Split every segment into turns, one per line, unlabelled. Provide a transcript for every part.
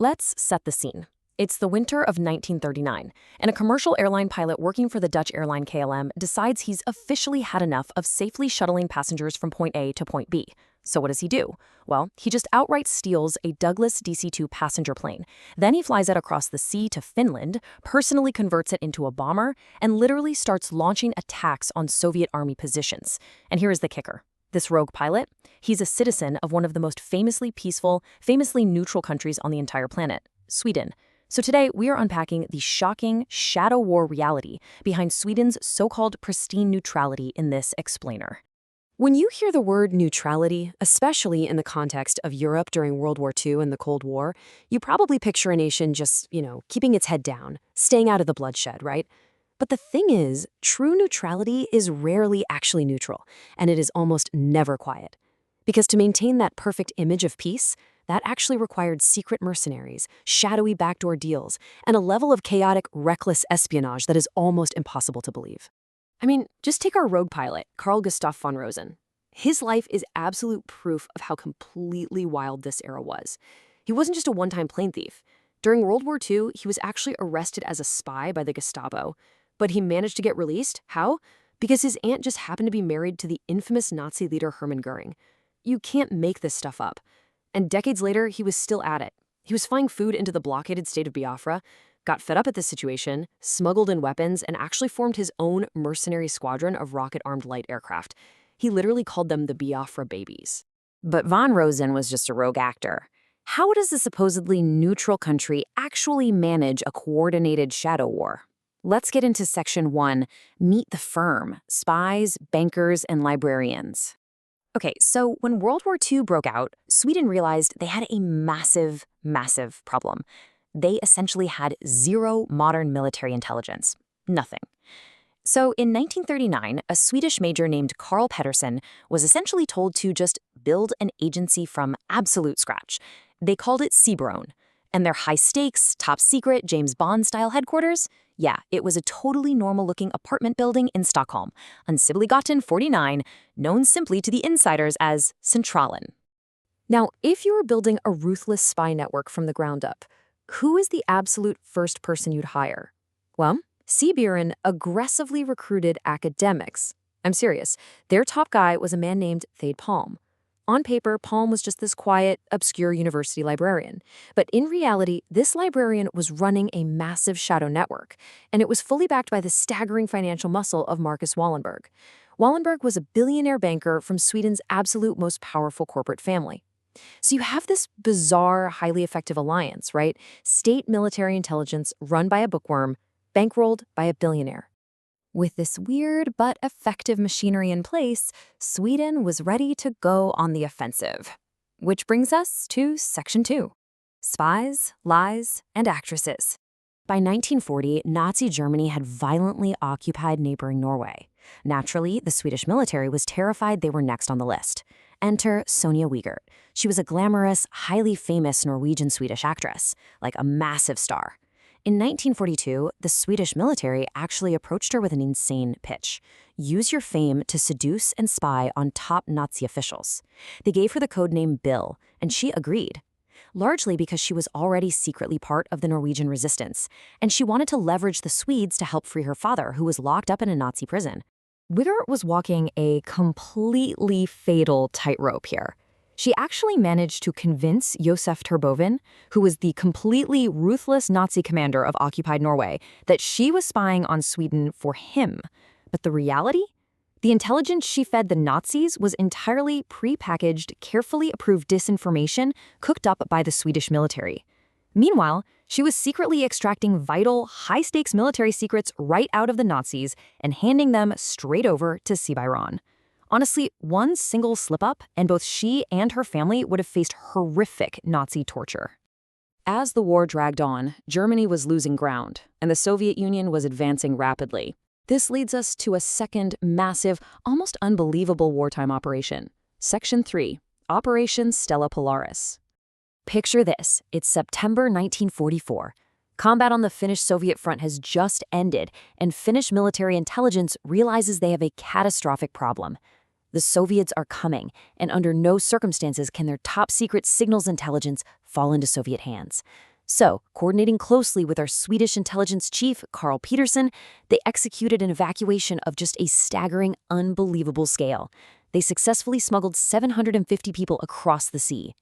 Let's set the scene. It's the winter of 1939, and a commercial airline pilot working for the Dutch airline KLM decides he's officially had enough of safely shuttling passengers from point A to point B. So what does he do? Well, he just outright steals a Douglas DC-2 passenger plane. Then he flies it across the sea to Finland, personally converts it into a bomber, and literally starts launching attacks on Soviet army positions. And here is the kicker. This rogue pilot, he's a citizen of one of the most famously peaceful, famously neutral countries on the entire planet, Sweden. So today, we are unpacking the shocking shadow war reality behind Sweden's so-called pristine neutrality in this explainer. When you hear the word neutrality, especially in the context of Europe during World War II and the Cold War, you probably picture a nation just, keeping its head down, staying out of the bloodshed, right? But the thing is, true neutrality is rarely actually neutral, and it is almost never quiet. Because to maintain that perfect image of peace, that actually required secret mercenaries, shadowy backdoor deals, and a level of chaotic, reckless espionage that is almost impossible to believe. I mean, just take our rogue pilot, Gustaf von Rosen. His life is absolute proof of how completely wild this era was. He wasn't just a one-time plane thief. During World War II, he was actually arrested as a spy by the Gestapo. But he managed to get released. How? Because his aunt just happened to be married to the infamous Nazi leader Hermann Goering. You can't make this stuff up. And decades later, he was still at it. He was flying food into the blockaded state of Biafra, got fed up at the situation, smuggled in weapons, and actually formed his own mercenary squadron of rocket-armed light aircraft. He literally called them the Biafra babies.
But von Rosen was just a rogue actor. How does a supposedly neutral country actually manage a coordinated shadow war? Let's get into Section 1, Meet the Firm, Spies, Bankers, and Librarians. Okay, so when World War II broke out, Sweden realized they had a massive, massive problem. They essentially had zero modern military intelligence. Nothing. So in 1939, a Swedish major named Karl Pettersson was essentially told to just build an agency from absolute scratch. They called it C-byrån. And their high-stakes, top-secret, James Bond-style headquarters? Yeah, it was a totally normal-looking apartment building in Stockholm, on Sibblegatan 49, known simply to the insiders as Centralen.
Now, if you were building a ruthless spy network from the ground up, who is the absolute first person you'd hire? Well, C-byrån aggressively recruited academics. I'm serious. Their top guy was a man named Thade Palm. On paper, Palm was just this quiet, obscure university librarian. But in reality, this librarian was running a massive shadow network, and it was fully backed by the staggering financial muscle of Marcus Wallenberg. Wallenberg was a billionaire banker from Sweden's absolute most powerful corporate family. So you have this bizarre, highly effective alliance, right? State military intelligence run by a bookworm, bankrolled by a billionaire. With this weird but effective machinery in place, Sweden was ready to go on the offensive. Which brings us to Section 2, Spies, Lies, and Actresses. By 1940, Nazi Germany had violently occupied neighboring Norway. Naturally, the Swedish military was terrified they were next on the list. Enter Sonja Wigert. She was a glamorous, highly famous Norwegian-Swedish actress, like a massive star. In 1942, the Swedish military actually approached her with an insane pitch. Use your fame to seduce and spy on top Nazi officials. They gave her the codename Bill, and she agreed. Largely because she was already secretly part of the Norwegian resistance, and she wanted to leverage the Swedes to help free her father, who was locked up in a Nazi prison. Wigert was walking a completely fatal tightrope here. She actually managed to convince Josef Terboven, who was the completely ruthless Nazi commander of occupied Norway, that she was spying on Sweden for him. But the reality? The intelligence she fed the Nazis was entirely pre-packaged, carefully approved disinformation cooked up by the Swedish military. Meanwhile, she was secretly extracting vital, high-stakes military secrets right out of the Nazis and handing them straight over to C-byrån. Honestly, one single slip-up, and both she and her family would have faced horrific Nazi torture. As the war dragged on, Germany was losing ground, and the Soviet Union was advancing rapidly. This leads us to a second massive, almost unbelievable wartime operation. Section 3, Operation Stella Polaris. Picture this. It's September 1944. Combat on the Finnish-Soviet front has just ended, and Finnish military intelligence realizes they have a catastrophic problem.
The Soviets are coming, and under no circumstances can their top-secret signals intelligence fall into Soviet hands. So, coordinating closely with our Swedish intelligence chief, Carl Peterson, they executed an evacuation of just a staggering, unbelievable scale. They successfully smuggled 750 people across the sea.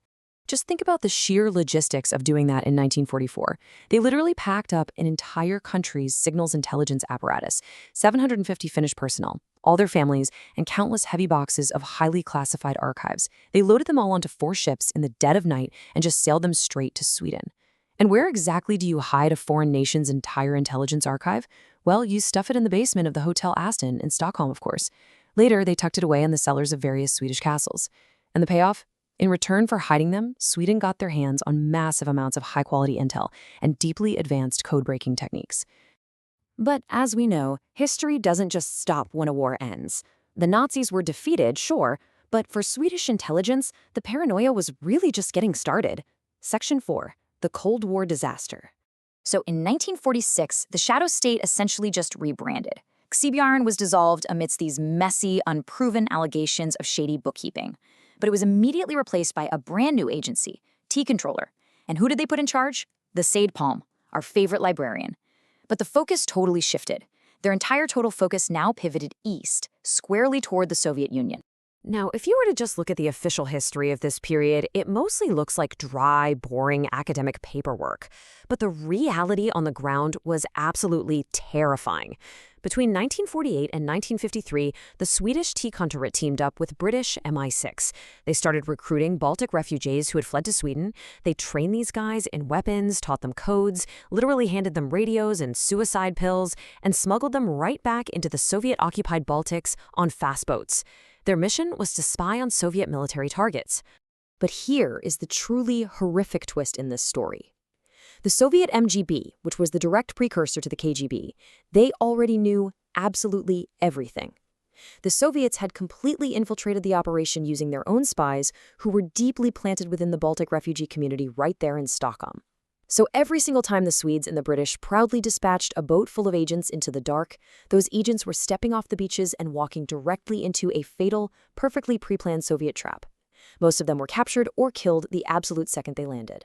Just think about the sheer logistics of doing that in 1944. They literally packed up an entire country's signals intelligence apparatus, 750 Finnish personnel, all their families, and countless heavy boxes of highly classified archives. They loaded them all onto 4 ships in the dead of night and just sailed them straight to Sweden. And where exactly do you hide a foreign nation's entire intelligence archive? Well, you stuff it in the basement of the Hotel Aston in Stockholm, of course. Later, they tucked it away in the cellars of various Swedish castles. And the payoff? In return for hiding them, Sweden got their hands on massive amounts of high-quality intel and deeply advanced code-breaking techniques.
But as we know, history doesn't just stop when a war ends. The Nazis were defeated, sure, but for Swedish intelligence, the paranoia was really just getting started. Section 4. The Cold War Disaster. So in 1946, the Shadow State essentially just rebranded. C-byrån was dissolved amidst these messy, unproven allegations of shady bookkeeping. But it was immediately replaced by a brand new agency, T-kontoret. And who did they put in charge? The Sade Palm, our favorite librarian. But the focus totally shifted. Their entire total focus now pivoted east, squarely toward the Soviet Union.
Now, if you were to just look at the official history of this period, it mostly looks like dry, boring academic paperwork. But the reality on the ground was absolutely terrifying. Between 1948 and 1953, the Swedish T-kontoret teamed up with British MI6. They started recruiting Baltic refugees who had fled to Sweden. They trained these guys in weapons, taught them codes, literally handed them radios and suicide pills, and smuggled them right back into the Soviet-occupied Baltics on fast boats. Their mission was to spy on Soviet military targets. But here is the truly horrific twist in this story. The Soviet MGB, which was the direct precursor to the KGB, they already knew absolutely everything. The Soviets had completely infiltrated the operation using their own spies who were deeply planted within the Baltic refugee community right there in Stockholm. So every single time the Swedes and the British proudly dispatched a boat full of agents into the dark, those agents were stepping off the beaches and walking directly into a fatal, perfectly pre-planned Soviet trap. Most of them were captured or killed the absolute second they landed.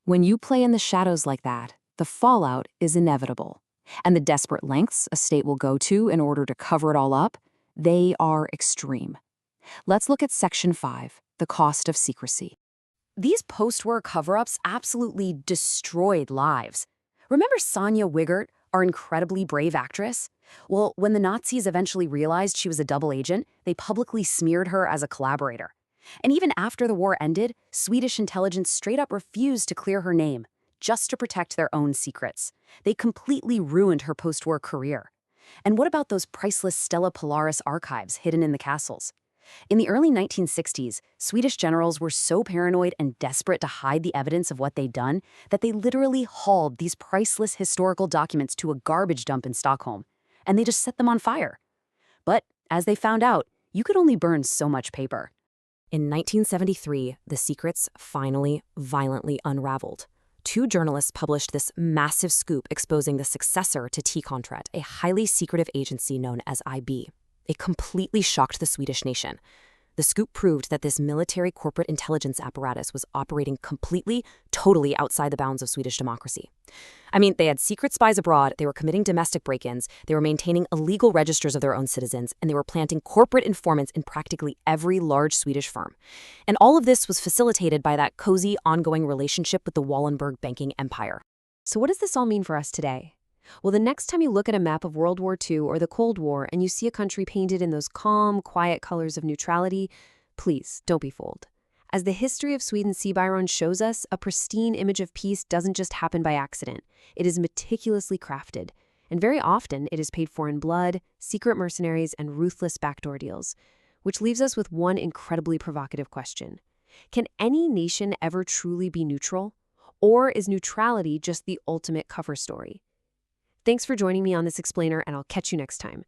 When you play in the shadows like that, the fallout is inevitable. And the desperate lengths a state will go to in order to cover it all up, they are extreme. Let's look at Section 5, the cost of secrecy. These post-war cover-ups absolutely destroyed lives. Remember Sonja Wigert, our incredibly brave actress? Well, when the Nazis eventually realized she was a double agent, they publicly smeared her as a collaborator. And even after the war ended, Swedish intelligence straight up refused to clear her name, just to protect their own secrets. They completely ruined her post-war career. And what about those priceless Stella Polaris archives hidden in the castles? In the early 1960s, Swedish generals were so paranoid and desperate to hide the evidence of what they'd done that they literally hauled these priceless historical documents to a garbage dump in Stockholm, and they just set them on fire. But as they found out, you could only burn so much paper. In 1973, the secrets finally violently unraveled. 2 journalists published this massive scoop exposing the successor to T-kontoret, a highly secretive agency known as IB. It completely shocked the Swedish nation. The scoop proved that this military corporate intelligence apparatus was operating completely, totally outside the bounds of Swedish democracy. I mean, they had secret spies abroad, they were committing domestic break-ins, they were maintaining illegal registers of their own citizens, and they were planting corporate informants in practically every large Swedish firm. And all of this was facilitated by that cozy, ongoing relationship with the Wallenberg banking empire. So what does this all mean for us today? Well, the next time you look at a map of World War II or the Cold War and you see a country painted in those calm, quiet colors of neutrality, please don't be fooled. As the history of Sweden's C-byrån shows us, a pristine image of peace doesn't just happen by accident. It is meticulously crafted, and very often it is paid for in blood, secret mercenaries, and ruthless backdoor deals. Which leaves us with one incredibly provocative question. Can any nation ever truly be neutral? Or is neutrality just the ultimate cover story? Thanks for joining me on this explainer, and I'll catch you next time.